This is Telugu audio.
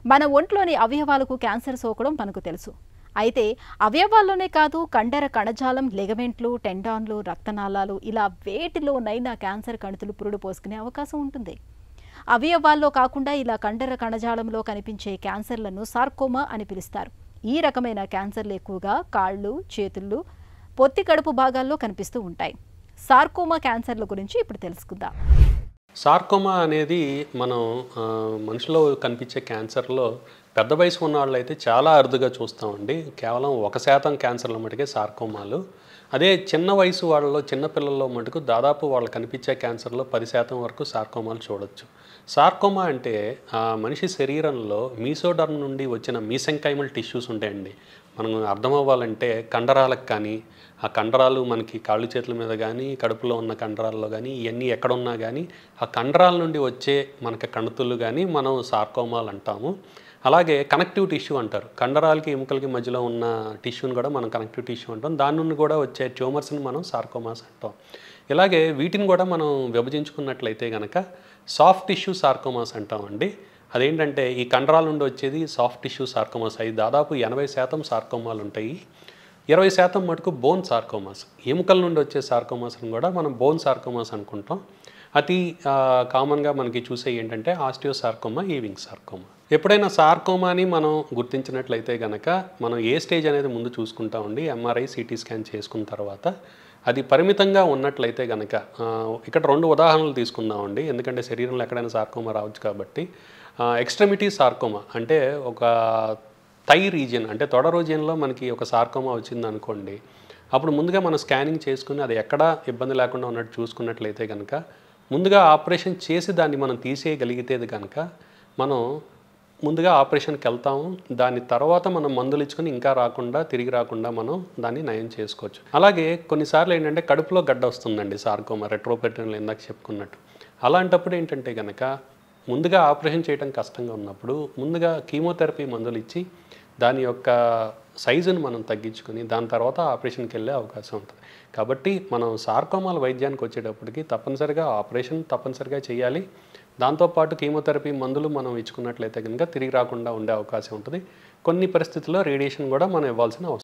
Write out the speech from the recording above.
మన ఒంట్లోని అవయవాలకు క్యాన్సర్ సోకడం మనకు తెలుసు. అయితే అవయవాల్లోనే కాదు, కండర కణజాలం, లిగమెంట్లు, టెండాన్లు, రక్తనాళాలు ఇలా వేటిలోనైనా క్యాన్సర్ కణుతులు పురుడు పోసుకునే అవకాశం ఉంటుంది. అవయవాల్లో కాకుండా ఇలా కండర కణజాలంలో కనిపించే క్యాన్సర్లను సార్కోమా అని పిలుస్తారు. ఈ రకమైన క్యాన్సర్లు ఎక్కువగా కాళ్ళు, చేతులు, పొత్తి కడుపు భాగాల్లో కనిపిస్తూ ఉంటాయి. సార్కోమా క్యాన్సర్ల గురించి ఇప్పుడు తెలుసుకుందాం. సార్కోమా అనేది మనం మనిషిలో కనిపించే క్యాన్సర్లో పెద్ద వయసు ఉన్న వాళ్ళు అయితే చాలా అరుదుగా చూస్తామండి. కేవలం 1% క్యాన్సర్ల మటుకే సార్కోమాలు. అదే చిన్న వయసు వాళ్ళలో, చిన్నపిల్లల్లో మటుకు దాదాపు వాళ్ళు కనిపించే క్యాన్సర్లో 10% వరకు సార్కోమాలు చూడొచ్చు. సార్కోమా అంటే మనిషి శరీరంలో మీసోడర్మ్ నుండి వచ్చిన మీసెంకైమల్ టిష్యూస్ ఉంటాయండి. మనం అర్థం అవ్వాలంటే కండరాలకు కానీ, ఆ కండరాలు మనకి కాళ్ళు చేతుల మీద కానీ, కడుపులో ఉన్న కండరాల్లో కానీ, ఇవన్నీ ఎక్కడున్నా కానీ ఆ కండరాల నుండి వచ్చే మనకి కణుతులు కానీ మనం సార్కోమాలు అంటాము. అలాగే కనెక్టివ్ టిష్యూ అంటారు. కండరాలకి ఎముకలకి మధ్యలో ఉన్న టిష్యూని కూడా మనం కనెక్టివ్ టిష్యూ అంటాం. దాని నుండి కూడా వచ్చే ట్యూమర్స్ని మనం సార్కోమాస్ అంటాం. ఇలాగే వీటిని కూడా మనం విభజించుకున్నట్లయితే కనుక సాఫ్ట్ టిష్యూ సార్కోమాస్ అంటామండి. అదేంటంటే ఈ కండరాల నుండి వచ్చేది సాఫ్ట్ టిష్యూ సార్కోమాస్. అవి దాదాపు 80% సార్కోమాలు ఉంటాయి. 20% మటుకు బోన్ సార్కోమాస్. ఎముకల నుండి వచ్చే సార్కోమాస్ని కూడా మనం బోన్ సార్కోమాస్ అనుకుంటాం. అతి కామన్గా మనకి చూసే ఏంటంటే ఆస్టియోసార్కోమా, ఈవింగ్ సార్కోమా. ఎప్పుడైనా సార్కోమాని మనం గుర్తించినట్లయితే కనుక మనం ఏ స్టేజ్ అనేది ముందు చూసుకుంటామండి. ఎంఆర్ఐ, సిటీ స్కాన్ చేసుకున్న తర్వాత అది పరిమితంగా ఉన్నట్లయితే కనుక ఇక్కడ 2 ఉదాహరణలు తీసుకుందామండి. ఎందుకంటే శరీరంలో ఎక్కడైనా సార్కోమా రావచ్చు కాబట్టి. ఎక్స్ట్రెమిటీ సార్కోమా అంటే ఒక థై రీజియన్ అంటే తొడ రీజియన్లో మనకి ఒక సార్కోమా వచ్చింది అనుకోండి. అప్పుడు ముందుగా మనం స్కానింగ్ చేసుకుని అది ఎక్కడా ఇబ్బంది లేకుండా ఉన్నట్టు చూసుకున్నట్లయితే కనుక ముందుగా ఆపరేషన్ చేసి దాన్ని మనం తీసేయగలిగితే కనుక మనం ముందుగా ఆపరేషన్కి వెళ్తాము. దాని తర్వాత మనం మందులు ఇచ్చుకొని ఇంకా రాకుండా, తిరిగి రాకుండా మనం దాన్ని నయం చేసుకోవచ్చు. అలాగే కొన్నిసార్లు ఏంటంటే కడుపులో గడ్డ వస్తుందండి సార్కోమా, రెట్రోపెరిటోనియల్ ఇందాక చెప్పుకున్నట్టు. అలాంటప్పుడు ఏంటంటే కనుక ముందుగా ఆపరేషన్ చేయడం కష్టంగా ఉన్నప్పుడు ముందుగా కీమోథెరపీ మందులు ఇచ్చి దాని యొక్క సైజును మనం తగ్గించుకొని దాని తర్వాత ఆపరేషన్కి వెళ్ళే అవకాశం ఉంటుంది. కాబట్టి మనం సార్కోమాల వైద్యానికి వచ్చేటప్పటికి తప్పనిసరిగా ఆపరేషన్ తప్పనిసరిగా చేయాలి. దాంతోపాటు కీమోథెరపీ మందులు మనం ఇచ్చుకున్నట్లయితే కనుక తిరిగి రాకుండా ఉండే అవకాశం ఉంటుంది. కొన్ని పరిస్థితుల్లో రేడియేషన్ కూడా మనం ఇవ్వాల్సిన అవసరం